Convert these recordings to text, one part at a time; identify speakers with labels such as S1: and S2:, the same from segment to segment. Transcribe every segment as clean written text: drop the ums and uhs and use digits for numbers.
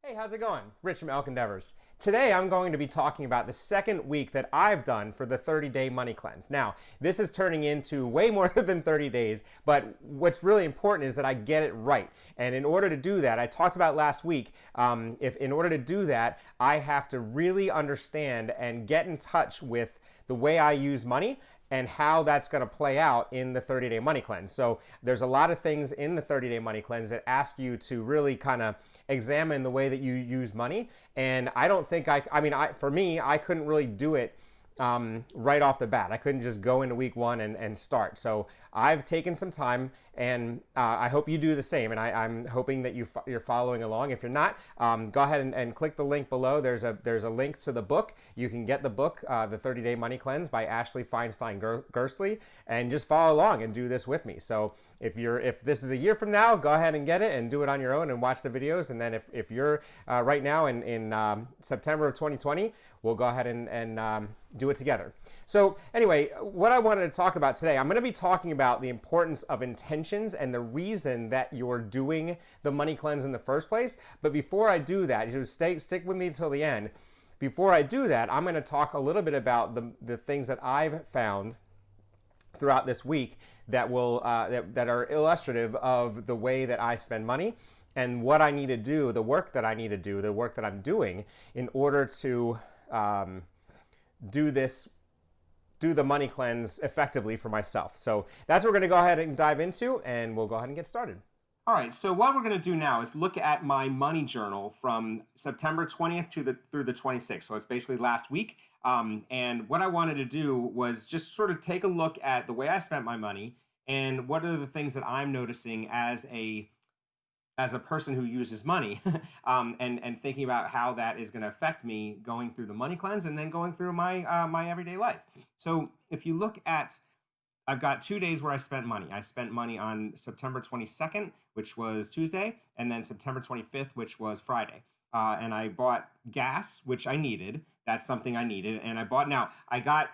S1: Hey, how's it going? Rich from Elk Endeavors. Today I'm going to be talking about the second week that I've done for the 30-day money cleanse. Now, this is turning into way more than 30 days, but what's really important is that I get it right. And in order to do that, I talked about last week, if in order to do that, I have to really understand and get in touch with the way I use money and how that's going to play out in the 30-day money cleanse. So there's a lot of things in the 30-day money cleanse that ask you to really kind of examine the way that you use money. And I don't think for me, I couldn't really do it right off the bat. I couldn't just go into week one and start. So I've taken some time, and I hope you do the same. And I'm hoping that you're following along. If you're not, go ahead and click the link below. There's a link to the book. You can get the book, The 30-Day Money Cleanse by Ashley Feinstein Gersley, and just follow along and do this with me. So if this is a year from now, go ahead and get it and do it on your own and watch the videos. And then if you're right now in September of 2020, we'll go ahead and do it together. So anyway, what I wanted to talk about today, I'm going to be talking about the importance of intentions and the reason that you're doing the money cleanse in the first place. But before I do that, you stick with me until the end. Before I do that, I'm going to talk a little bit about the things that I've found throughout this week that are illustrative of the way that I spend money and what I need to do, the work that I need to do, the work that I'm doing in order to do the money cleanse effectively for myself. So that's what we're going to go ahead and dive into, and we'll go ahead and get started. All right, so what we're going to do now is look at my money journal from September 20th through the 26th. So it's basically last week. And what I wanted to do was just sort of take a look at the way I spent my money and what are the things that I'm noticing as a person who uses money, and thinking about how that is going to affect me going through the money cleanse and then going through my everyday life. So if you look at, I've got 2 days where I spent money. I spent money on September 22nd, which was Tuesday, and then September 25th, which was Friday. And I bought gas, which I needed. That's something I needed. And I got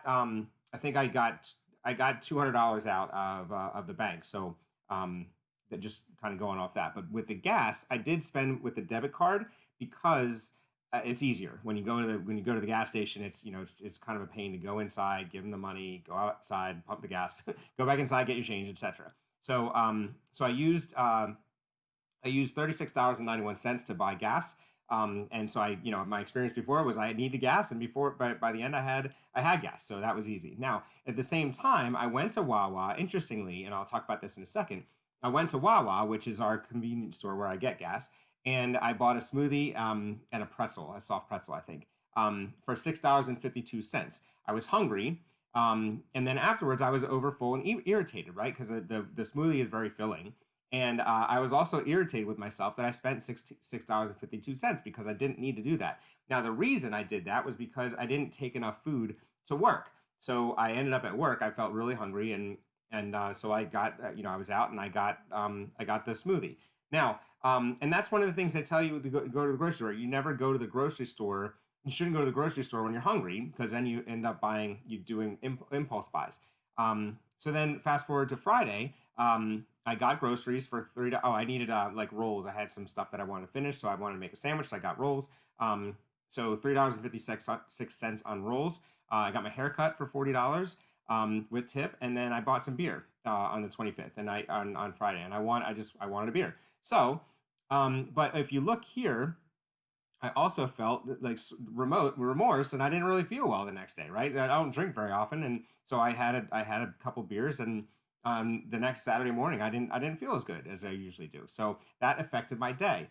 S1: $200 out of the bank. So that just kind of going off that. But with the gas, I did spend with the debit card because it's easier when you go to the gas station. It's it's kind of a pain to go inside, give them the money, go outside, pump the gas, go back inside, get your change, etc. So I used $36.91 to buy gas. And so my experience before was I needed gas, and by the end I had gas, so that was easy. Now at the same time, I went to Wawa. Interestingly, and I'll talk about this in a second. I went to Wawa, which is our convenience store where I get gas, and I bought a smoothie and a soft pretzel, I think, for $6.52. I was hungry, and then afterwards I was overfull and irritated, right? Because the smoothie is very filling. And I was also irritated with myself that I spent $6.52 because I didn't need to do that. Now, the reason I did that was because I didn't take enough food to work. So I ended up at work. I felt really hungry, and so I got I was out and I got the smoothie. Now, and that's one of the things they tell you to go to the grocery store. You never go to the grocery store. You shouldn't go to the grocery store when you're hungry, because then you end up doing impulse buys. So then fast forward to Friday. I got groceries for $3. Oh, I needed like rolls. I had some stuff that I wanted to finish, so I wanted to make a sandwich. So I got rolls. So $3.56 on rolls. I got my haircut for $40 with tip, and then I bought some beer on the 25th and on Friday, and I wanted a beer. So, but if you look here, I also felt like remorse, and I didn't really feel well the next day. Right? I don't drink very often, and so I had a couple beers, and the next Saturday morning, I didn't feel as good as I usually do. So that affected my day.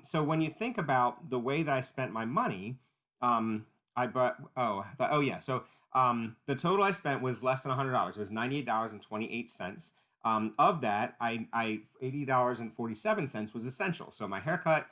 S1: So when you think about the way that I spent my money, So the total I spent was less than $100. It was $98.28. Of that, I $80.47 was essential. So my haircut,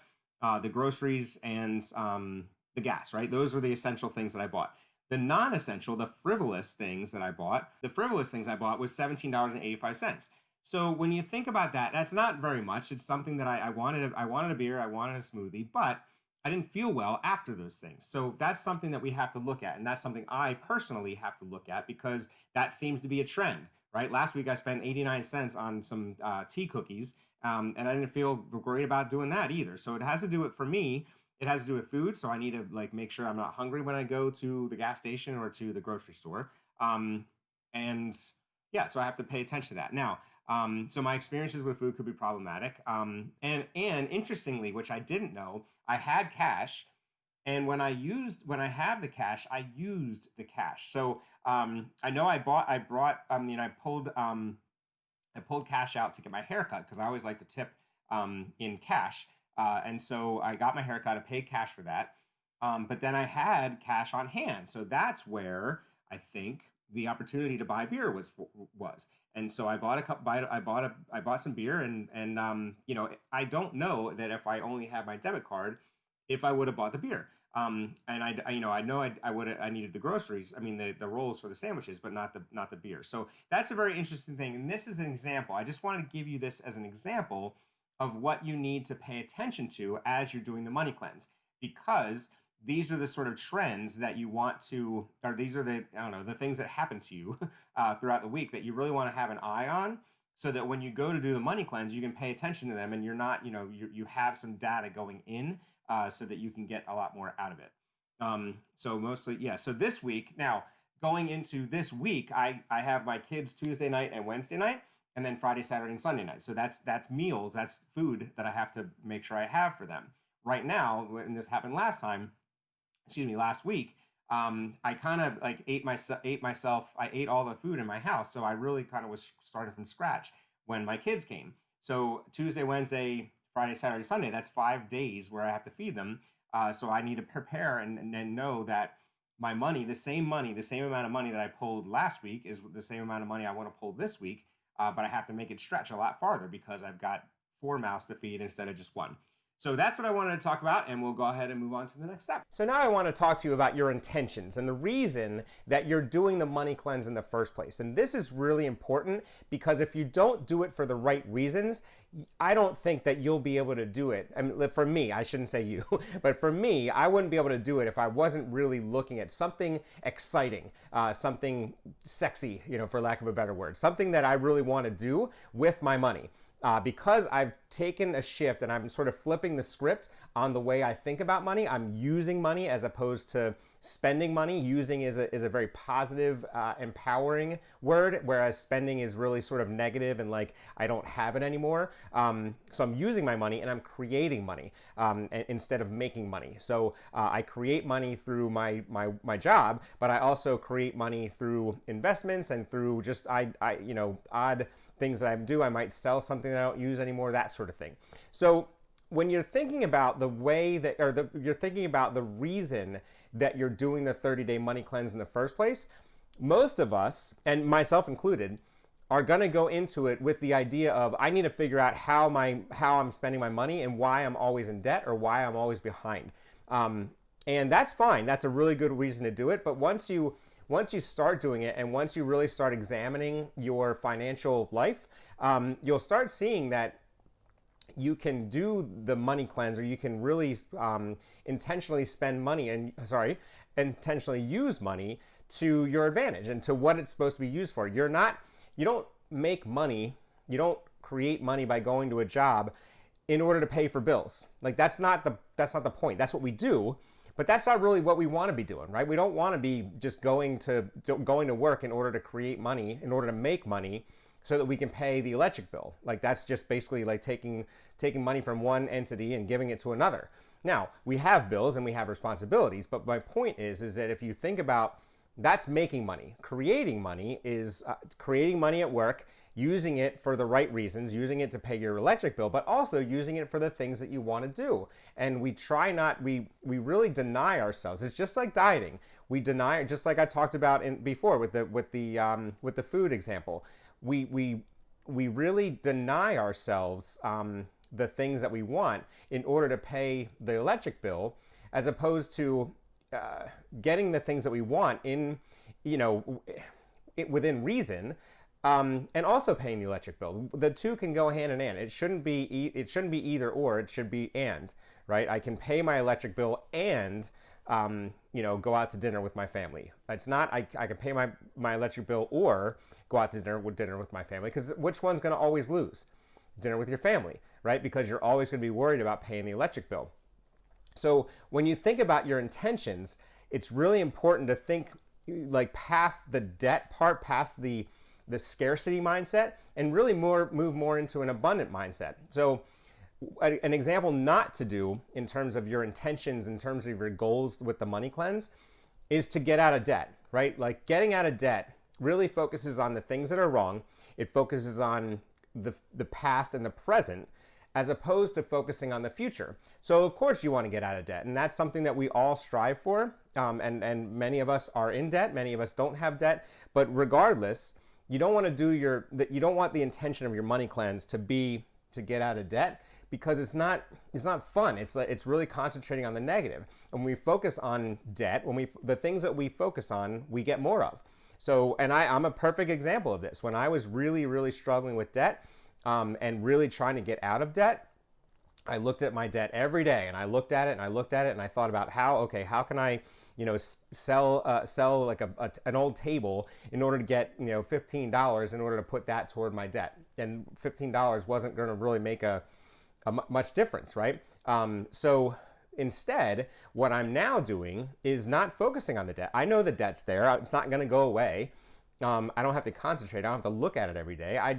S1: the groceries, and the gas. Right, those were the essential things that I bought. The non-essential, the frivolous things I bought was $17.85. So when you think about that, that's not very much. It's something that I wanted a beer, I wanted a smoothie, but I didn't feel well after those things. So that's something that we have to look at, and that's something I personally have to look at, because that seems to be a trend, right? Last week I spent 89 cents on some tea cookies, And I didn't feel great about doing that either. So it has to do with, for me, it has to do with food. So I need to like make sure I'm not hungry when I go to the gas station or to the grocery store. Um, and yeah, so I have to pay attention to that. Now, so my experiences with food could be problematic. And interestingly, which I didn't know, I had cash, and when I have the cash, I used the cash. So I know I brought, I mean, I pulled cash out to get my haircut because I always like to tip in cash. And so I got my haircut, I paid cash for that. But then I had cash on hand. So that's where I think the opportunity to buy beer was. And so I bought a cup, I bought some beer, and you know, I don't know that if I only had my debit card, if I would have bought the beer. And you know, I would I needed the groceries. I mean, the rolls for the sandwiches, but not the beer. So that's a very interesting thing. And this is an example. I just wanted to give you this as an example of what you need to pay attention to as you're doing the money cleanse, because these are the sort of trends that you want to, or these are the, I don't know, the things that happen to you throughout the week that you really want to have an eye on, so that when you go to do the money cleanse, you can pay attention to them, and you're not, you know, you have some data going in, so that you can get a lot more out of it. So mostly, yeah. So this week, now going into this week, I have my kids Tuesday night and Wednesday night, and then Friday, Saturday, and Sunday night. So that's meals, that's food that I have to make sure I have for them. Right now, when this happened last time, excuse me, last week, I kind of like I ate all the food in my house, so I really kind of was starting from scratch when my kids came. So Tuesday, Wednesday, Friday, Saturday, Sunday, that's 5 days where I have to feed them. So I need to prepare and know that money, the same amount of money that I pulled last week is the same amount of money I want to pull this week. But I have to make it stretch a lot farther because I've got four mouths to feed instead of just one. So that's what I wanted to talk about, and we'll go ahead and move on to the next step.
S2: So now I want to talk to you about your intentions and the reason that you're doing the money cleanse in the first place. And this is really important because if you don't do it for the right reasons, I don't think that you'll be able to do it. I mean, for me, I shouldn't say you, but for me, I wouldn't be able to do it if I wasn't really looking at something exciting, something sexy, you know, for lack of a better word, something that I really want to do with my money. Because I've taken a shift and I'm sort of flipping the script on the way I think about money. I'm using money as opposed to spending money. Using is a very positive, empowering word, whereas spending is really sort of negative and like I don't have it anymore. So I'm using my money and I'm creating money instead of making money. So I create money through my job, but I also create money through investments and through just you know, odd things that I do. I might sell something that I don't use anymore, that sort of thing. So when you're thinking about the way that, or you're thinking about the reason that you're doing the 30-day money cleanse in the first place, most of us, and myself included, are going to go into it with the idea of I need to figure out how I'm spending my money and why I'm always in debt or why I'm always behind. And that's fine. That's a really good reason to do it. But once you start doing it and once you really start examining your financial life, you'll start seeing that you can do the money cleanse, or you can really intentionally spend money intentionally use money to your advantage and to what it's supposed to be used for. You don't make money, you don't create money by going to a job in order to pay for bills. Like that's not the point. That's what we do. But that's not really what we want to be doing, right? We don't want to be just going to work in order to create money, in order to make money, so that we can pay the electric bill. Like that's just basically like taking money from one entity and giving it to another. Now we have bills and we have responsibilities, but my point is that if you think about that's making money, creating money is creating money at work, using it for the right reasons, using it to pay your electric bill, but also using it for the things that you want to do. And we really deny ourselves. It's just like dieting. We deny, just like I talked about before with the food example. We really deny ourselves the things that we want in order to pay the electric bill, as opposed to getting the things that we want within reason. And also paying the electric bill. The two can go hand in hand. It shouldn't be either or. It should be and, right? I can pay my electric bill and go out to dinner with my family. It's not I can pay my electric bill or go out to dinner with my family, because which one's going to always lose? dinner with your family, right? Because you're always going to be worried about paying the electric bill. So when you think about your intentions, it's really important to think like past the debt part, past the scarcity mindset, and really move more into an abundant mindset. So an example not to do in terms of your intentions, in terms of your goals with the money cleanse, is to get out of debt, right? Like getting out of debt really focuses on the things that are wrong. It focuses on the past and the present, as opposed to focusing on the future. So of course you want to get out of debt, and that's something that we all strive for. And many of us are in debt, many of us don't have debt, but regardless, you don't want to you don't want the intention of your money cleanse to be to get out of debt, because it's not fun. It's really concentrating on the negative. And when we focus on debt, the things that we focus on, we get more of. So, and I'm a perfect example of this. When I was really, really struggling with debt, and really trying to get out of debt, I looked at my debt every day, and I looked at it and I looked at it and I thought about how can I, sell like an old table in order to get, $15 in order to put that toward my debt. And $15 wasn't going to really make a much difference, right? So instead, what I'm now doing is not focusing on the debt. I know the debt's there. It's not going to go away. I don't have to concentrate. I don't have to look at it every day. I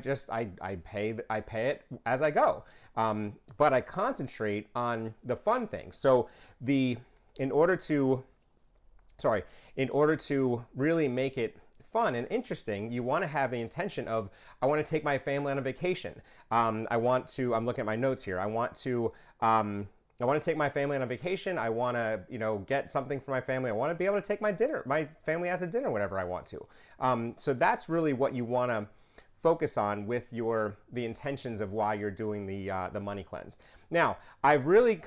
S2: pay it as I go. But I concentrate on the fun things. So in order to really make it fun and interesting, you want to have the intention of, I want to take my family on a vacation. I'm looking at my notes here. I want to take my family on a vacation. I want to, get something for my family. I want to be able to take my family out to dinner whenever I want to. So that's really what you want to focus on with the intentions of why you're doing the money cleanse. Now, I've really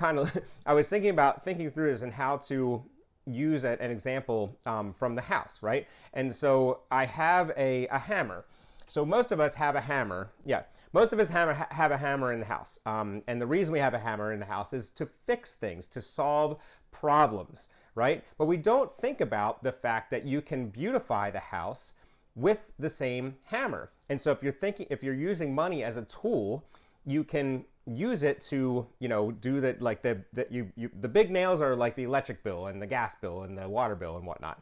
S2: I was thinking through this and how to use an example from the house, right? And so I have a hammer. So most of us have a hammer. Yeah. Most of us have a hammer in the house. And the reason we have a hammer in the house is to fix things, to solve problems, right? But we don't think about the fact that you can beautify the house with the same hammer. And so if you're using money as a tool, you can use it to, do that, like the big nails are like the electric bill and the gas bill and the water bill and whatnot.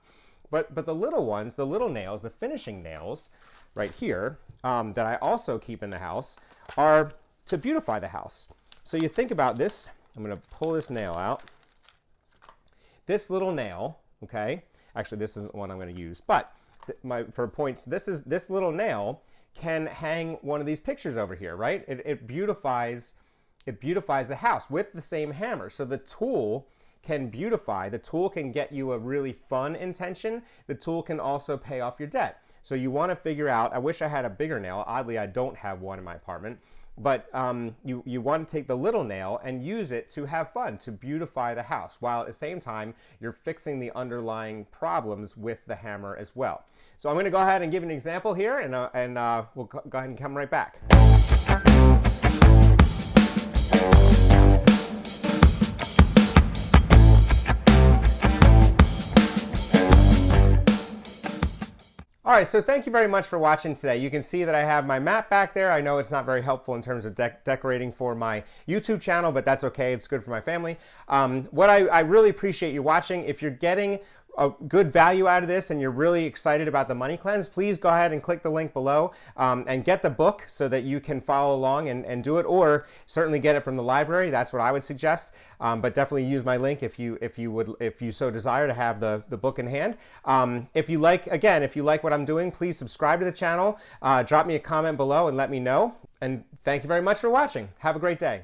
S2: But the little ones, the little nails, the finishing nails, right here, that I also keep in the house, are to beautify the house. So you think about this. I'm going to pull this nail out. This little nail, okay? Actually, this isn't one I'm going to use, but for points, this little nail can hang one of these pictures over here, right? It beautifies the house with the same hammer. So the tool can beautify. The tool can get you a really fun intention. The tool can also pay off your debt. So you want to figure out, I wish I had a bigger nail. Oddly, I don't have one in my apartment. But you want to take the little nail and use it to have fun, to beautify the house, while at the same time, you're fixing the underlying problems with the hammer as well. So I'm going to go ahead and give an example here, and we'll go ahead and come right back. All right, so thank you very much for watching today. You can see that I have my map back there. I know it's not very helpful in terms of decorating for my YouTube channel, but that's okay. It's good for my family. What I really appreciate you watching. If you're getting a good value out of this and you're really excited about the money cleanse, please go ahead and click the link below and get the book so that you can follow along and do it, or certainly get it from the library. That's what I would suggest. But definitely use my link if you so desire to have the book in hand. If you like what I'm doing, please subscribe to the channel. Drop me a comment below and let me know. And thank you very much for watching. Have a great day.